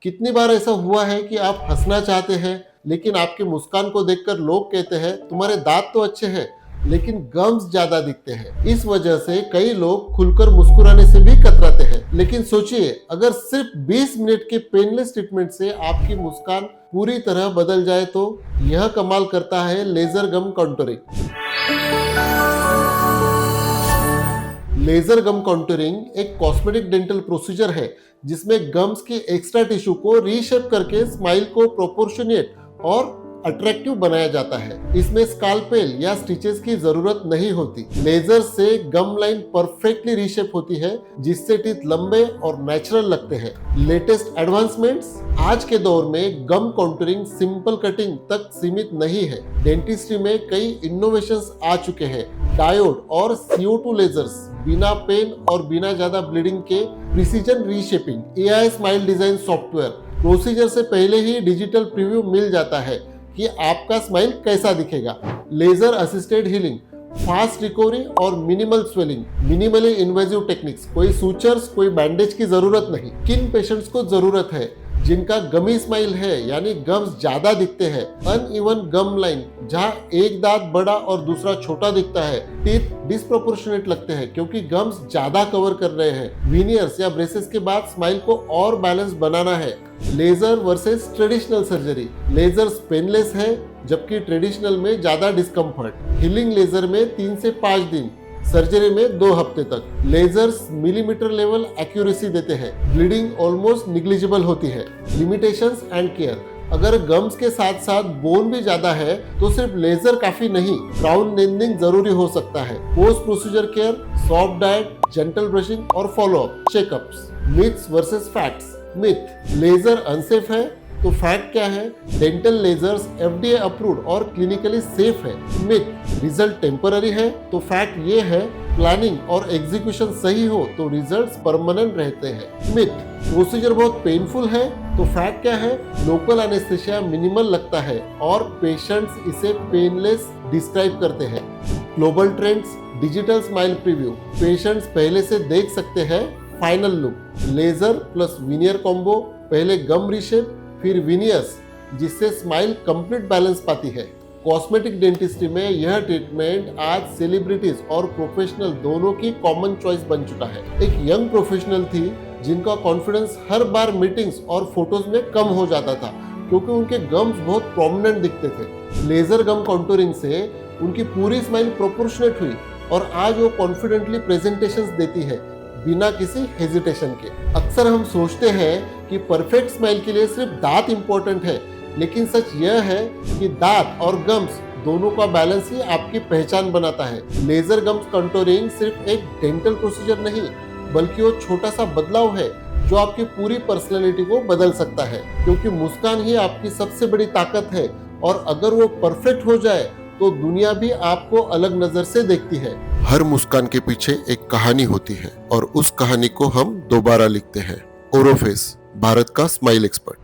कितनी बार ऐसा हुआ है कि आप हंसना चाहते हैं लेकिन आपकी मुस्कान को देखकर लोग कहते हैं तुम्हारे दांत तो अच्छे हैं लेकिन गम्स ज्यादा दिखते हैं। इस वजह से कई लोग खुलकर मुस्कुराने से भी कतराते हैं। लेकिन सोचिए, अगर सिर्फ 20 मिनट के पेनलेस ट्रीटमेंट से आपकी मुस्कान पूरी तरह बदल जाए तो यह कमाल करता है लेजर गम कॉन्टूरिंग। लेजर गम कॉन्टूरिंग एक कॉस्मेटिक डेंटल प्रोसीजर है जिसमें गम्स की एक्स्ट्रा टिश्यू को रीशेप करके स्माइल को प्रोपोर्शनेट और अट्रैक्टिव बनाया जाता है। इसमें स्काल्पेल या स्टिचेस की जरूरत नहीं होती। लेजर से गम लाइन परफेक्टली रीशेप होती है जिससे टीथ लंबे और नेचुरल लगते हैं। लेटेस्ट एडवांसमेंट्स, आज के दौर में गम कॉन्टूरिंग सिंपल कटिंग तक सीमित नहीं है। डेंटिस्ट्री में कई इनोवेशंस आ चुके हैं। डायोड और CO2 लेजर्स, बिना पेन और बिना ज्यादा ब्लीडिंग के precision reshaping, AI smile design software, procedure से पहले ही डिजिटल प्रीव्यू मिल जाता है कि आपका स्माइल कैसा दिखेगा। Laser assisted healing, fast recovery और minimal swelling, minimally invasive techniques, कोई सूचर्स, कोई बैंडेज की जरूरत नहीं। किन पेशेंट्स को जरूरत है? जिनका गमी स्माइल है यानी गम्स ज्यादा दिखते हैं, अनइवन गम लाइन जहां एक दांत बड़ा और दूसरा छोटा दिखता है, टीथ डिस्प्रोपोर्शनेट लगते हैं क्योंकि गम्स ज्यादा कवर कर रहे हैं, विनियर्स या ब्रेसेस के बाद स्माइल को और बैलेंस बनाना है। Laser versus traditional surgery, laser painless है जबकि ट्रेडिशनल में ज्यादा डिस्कम्फर्ट। हीलिंग लेजर में 3 से 5 दिन, सर्जरी में 2 हफ्ते तक। लेजर्स मिलीमीटर लेवल एक्यूरेसी देते हैं, ब्लीडिंग ऑलमोस्ट निग्लिजिबल होती है। लिमिटेशंस एंड केयर, अगर गम्स के साथ साथ बोन भी ज्यादा है तो सिर्फ लेजर काफी नहीं, क्राउन लेंथनिंग जरूरी हो सकता है। Post procedure care, soft diet, gentle brushing और follow up checkups. Myths versus facts. Myth, laser unsafe है तो फैक्ट क्या है? डेंटल लेजर्स FDA अप्रूव्ड और क्लिनिकली सेफ है। मिथ, रिजल्ट टेम्पररी है तो फैक्ट ये है प्लानिंग और एग्जीक्यूशन सही हो तो रिजल्ट्स परमानेंट रहते हैं। मिथ, प्रोसीजर बहुत पेनफुल है तो फैक्ट क्या है? लोकल एनेस्थेसिया मिनिमल लगता है और पेशेंट्स इसे पेनलेस डिस्क्राइब करते हैं। Global trends, digital smile preview, patients पहले से देख सकते हैं final look. Laser plus veneer combo, पहले गम रीशेप फिर विनियर्स, जिससे स्माइल कंप्लीट बैलेंस पाती है। कॉस्मेटिक डेंटिस्ट्री में यह ट्रीटमेंट आज सेलिब्रिटीज और प्रोफेशनल दोनों की कॉमन चॉइस बन चुका है। एक यंग प्रोफेशनल थी जिनका कॉन्फिडेंस हर बार मीटिंग्स और फोटोज में कम हो जाता था क्योंकि उनके गम्स बहुत प्रोमिनेंट दिखते थे। लेजर गम कॉन्टूरिंग से उनकी पूरी स्माइल प्रोपोर्शनेट हुई और आज वो कॉन्फिडेंटली प्रेजेंटेशंस देती है बिना किसी हेजिटेशन के। अक्सर हम सोचते हैं कि परफेक्ट स्माइल के लिए सिर्फ दांत इंपॉर्टेंट है, लेकिन सच यह है कि दांत और गम्स दोनों का बैलेंस ही आपकी पहचान बनाता है। लेजर गम्स कॉन्टूरिंग सिर्फ एक डेंटल प्रोसीजर नहीं बल्कि वो छोटा सा बदलाव है जो आपकी पूरी पर्सनैलिटी को बदल सकता है, क्योंकि मुस्कान ही आपकी सबसे बड़ी ताकत है और अगर वो परफेक्ट हो जाए तो दुनिया भी आपको अलग नजर से देखती है। हर मुस्कान के पीछे एक कहानी होती है और उस कहानी को हम दोबारा लिखते हैं। ओरोफेस, भारत का स्माइल एक्सपर्ट।